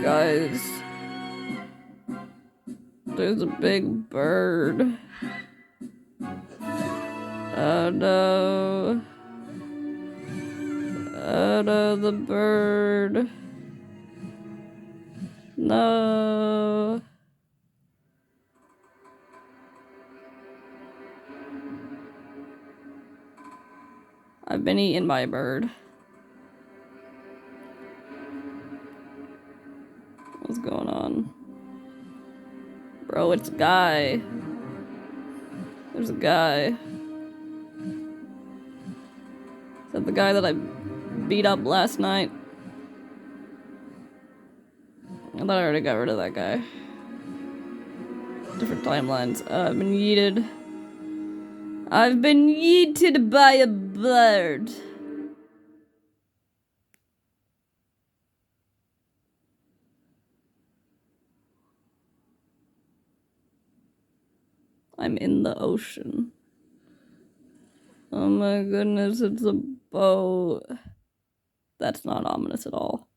Guys, there's a big bird. Oh no. Oh no, the bird. No. I've been eaten by a bird. What's going on? Bro, it's a guy. There's a guy. Is that the guy that I beat up last night? I thought I already got rid of that guy. Different timelines. I've been yeeted. I've been yeeted by a bird. I'm in the ocean. Oh my goodness, it's a boat. That's not ominous at all.